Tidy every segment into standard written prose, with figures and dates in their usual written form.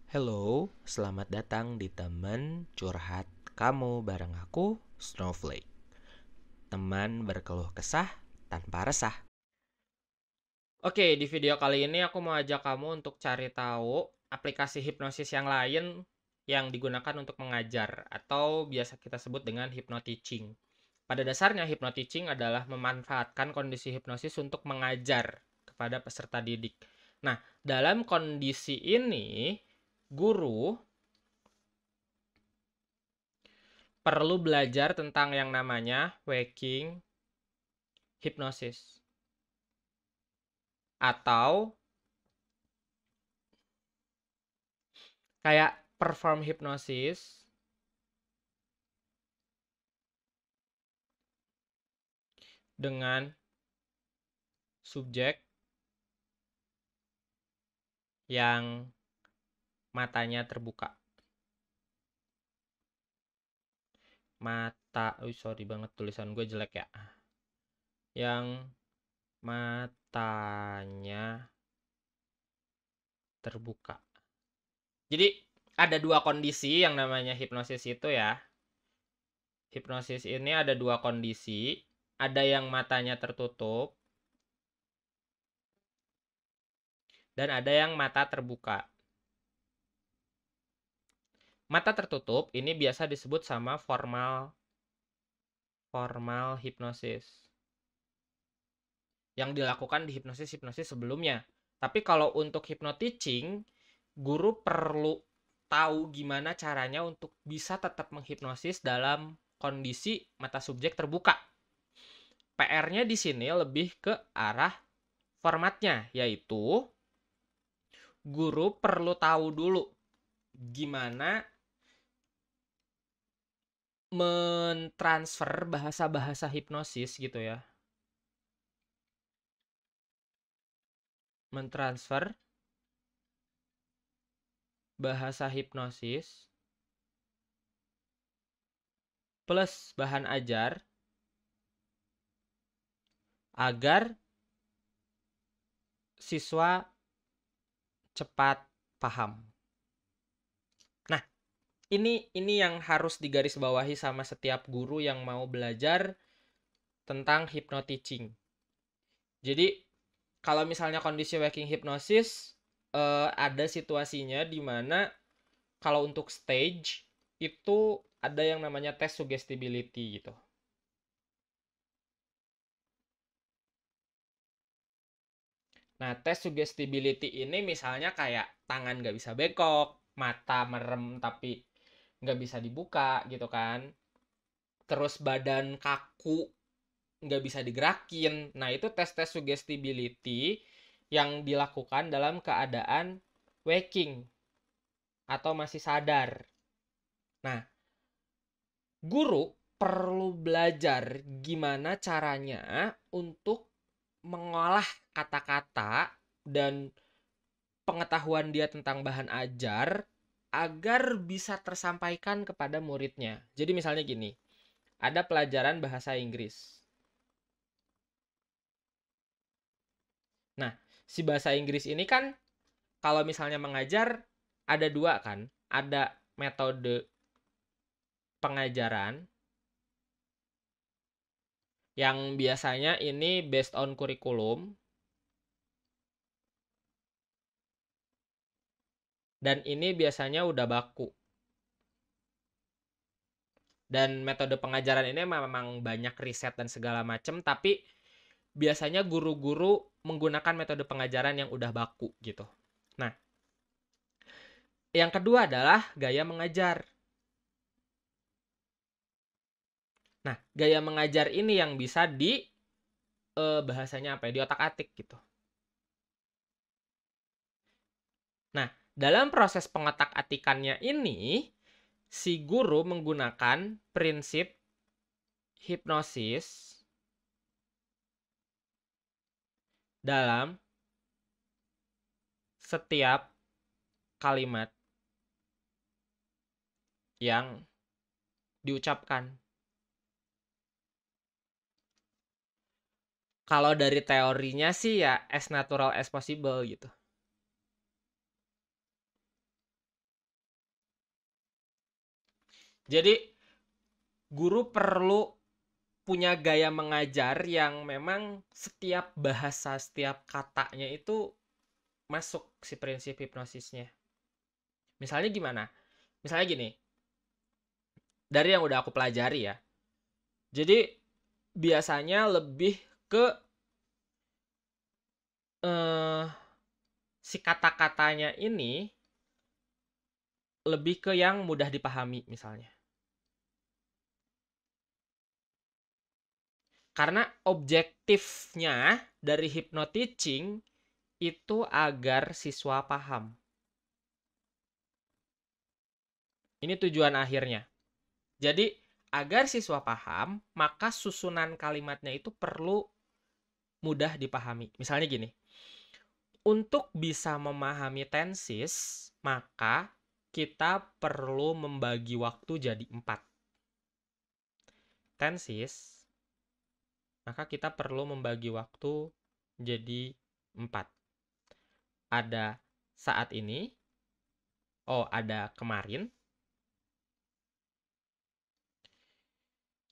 Hello, selamat datang di teman curhat kamu bareng aku, Snowflake. Teman berkeluh kesah tanpa resah. Oke, di video kali ini aku mau ajak kamu untuk cari tahu aplikasi hipnosis yang lain yang digunakan untuk mengajar atau biasa kita sebut dengan hypnoteaching. Pada dasarnya hypnoteaching adalah memanfaatkan kondisi hipnosis untuk mengajar kepada peserta didik. Nah, dalam kondisi ini guru perlu belajar tentang yang namanya waking hypnosis atau kayak perform hypnosis dengan subjek yang matanya terbuka. Sorry banget tulisan gue jelek ya. Yang matanya terbuka. Jadi ada dua kondisi yang namanya hipnosis itu ya. Hipnosis ini ada dua kondisi. Ada yang matanya tertutup dan ada yang mata terbuka. Mata tertutup ini biasa disebut sama formal hipnosis yang dilakukan di hipnosis sebelumnya. Tapi kalau untuk hypnoteaching, guru perlu tahu gimana caranya untuk bisa tetap menghipnosis dalam kondisi mata subjek terbuka. PR-nya di sini lebih ke arah formatnya, yaitu guru perlu tahu dulu gimana mentransfer bahasa-bahasa hipnosis gitu ya. Mentransfer bahasa hipnosis plus bahan ajar agar siswa cepat paham. Nah, ini yang harus digarisbawahi sama setiap guru yang mau belajar tentang hypnoteaching. Jadi, kalau misalnya kondisi waking hypnosis ada situasinya di mana kalau untuk stage itu ada yang namanya tes suggestibility gitu. Nah, tes suggestibility ini misalnya kayak tangan nggak bisa bengkok, mata merem tapi nggak bisa dibuka gitu kan. Terus badan kaku, nggak bisa digerakin. Nah, itu tes-tes suggestibility yang dilakukan dalam keadaan waking atau masih sadar. Nah, guru perlu belajar gimana caranya untuk mengolah kata-kata dan pengetahuan dia tentang bahan ajar agar bisa tersampaikan kepada muridnya. Jadi misalnya gini, ada pelajaran bahasa Inggris. Nah, si bahasa Inggris ini kan kalau misalnya mengajar ada dua kan, ada metode pengajaran yang biasanya ini based on kurikulum dan ini biasanya udah baku. Dan metode pengajaran ini memang banyak riset dan segala macam, tapi biasanya guru-guru menggunakan metode pengajaran yang udah baku gitu. Nah, yang kedua adalah gaya mengajar. Nah, gaya mengajar ini yang bisa di bahasanya apa ya, di otak-atik gitu. Nah, dalam proses pengotak-atikannya ini, si guru menggunakan prinsip hipnosis dalam setiap kalimat yang diucapkan. Kalau dari teorinya sih ya as natural as possible gitu. Jadi guru perlu punya gaya mengajar yang memang setiap bahasa, setiap katanya itu masuk si prinsip hipnosisnya. Misalnya gimana? Misalnya gini, dari yang udah aku pelajari ya. Jadi biasanya lebih ke si kata-katanya ini lebih ke yang mudah dipahami misalnya. Karena objektifnya dari hypnoteaching itu agar siswa paham. Ini tujuan akhirnya. Jadi, agar siswa paham, maka susunan kalimatnya itu perlu mudah dipahami. Misalnya gini, untuk bisa memahami tenses, maka kita perlu membagi waktu jadi 4. Tenses, maka kita perlu membagi waktu jadi 4. Ada saat ini, ada kemarin.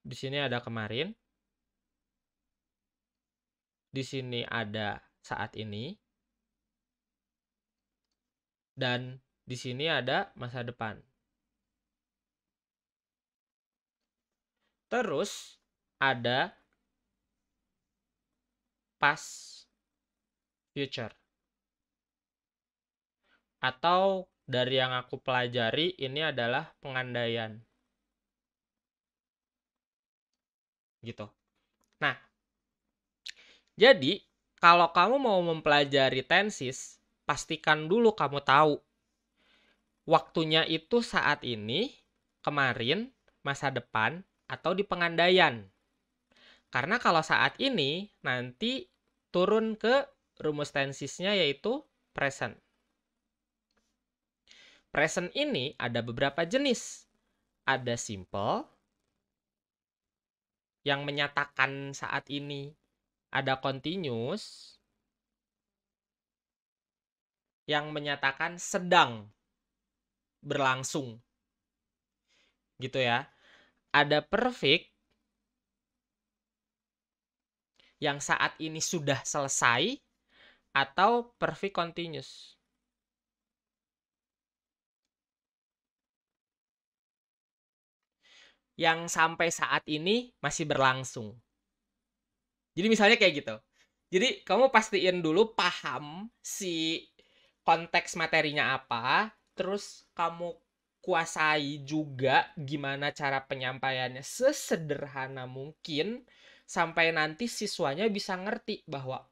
Di sini ada kemarin. Di sini ada saat ini. Dan di sini ada masa depan. Terus ada past, future. Atau dari yang aku pelajari ini adalah pengandaian. Gitu. Nah, jadi kalau kamu mau mempelajari tenses, pastikan dulu kamu tahu waktunya itu saat ini, kemarin, masa depan, atau di pengandaian. Karena kalau saat ini, nanti turun ke rumus tensesnya yaitu present. Present ini ada beberapa jenis. Ada simple, yang menyatakan saat ini. Ada continuous, yang menyatakan sedang berlangsung. Gitu ya. Ada perfect, yang saat ini sudah selesai, atau perfect continuous. Yang sampai saat ini masih berlangsung. Jadi misalnya kayak gitu. Jadi kamu pastiin dulu paham si konteks materinya apa, terus kamu kuasai juga gimana cara penyampaiannya sesederhana mungkin sampai nanti siswanya bisa ngerti bahwa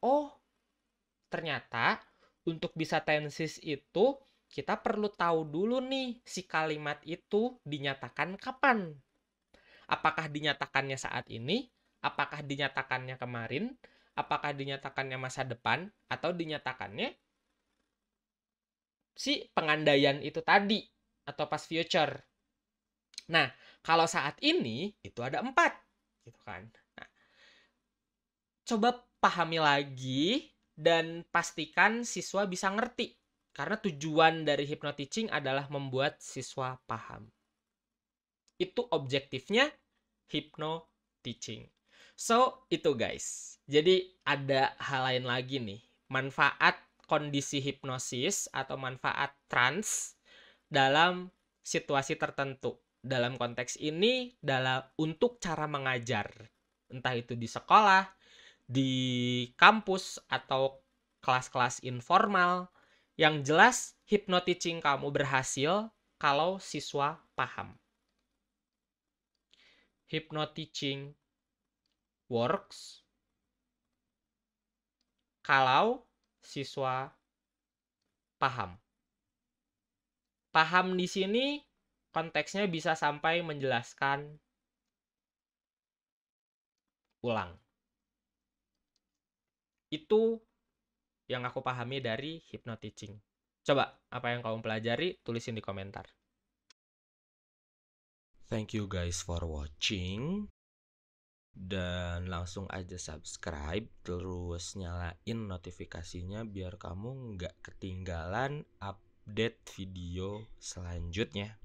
ternyata untuk bisa tenses itu kita perlu tahu dulu nih si kalimat itu dinyatakan kapan. Apakah dinyatakannya saat ini? Apakah dinyatakannya kemarin? Apakah dinyatakannya masa depan? Atau dinyatakannya si pengandaian itu tadi? Atau past future? Nah, kalau saat ini itu ada 4. Gitu kan. Nah, coba pahami lagi dan pastikan siswa bisa ngerti. Karena tujuan dari hypnoteaching adalah membuat siswa paham. Itu objektifnya hypnoteaching. So, itu guys. Jadi ada hal lain lagi nih. Manfaat kondisi hipnosis atau manfaat trance dalam situasi tertentu. Dalam konteks ini untuk cara mengajar. Entah itu di sekolah, di kampus, atau kelas-kelas informal. Yang jelas, hypnoteaching kamu berhasil kalau siswa paham. Hypnoteaching works kalau siswa paham. Paham di sini konteksnya bisa sampai menjelaskan ulang. Itu yang aku pahami dari hypnoteaching. Coba, apa yang kamu pelajari, tulisin di komentar. Thank you guys for watching. Dan langsung aja subscribe, terus nyalain notifikasinya biar kamu nggak ketinggalan update video selanjutnya.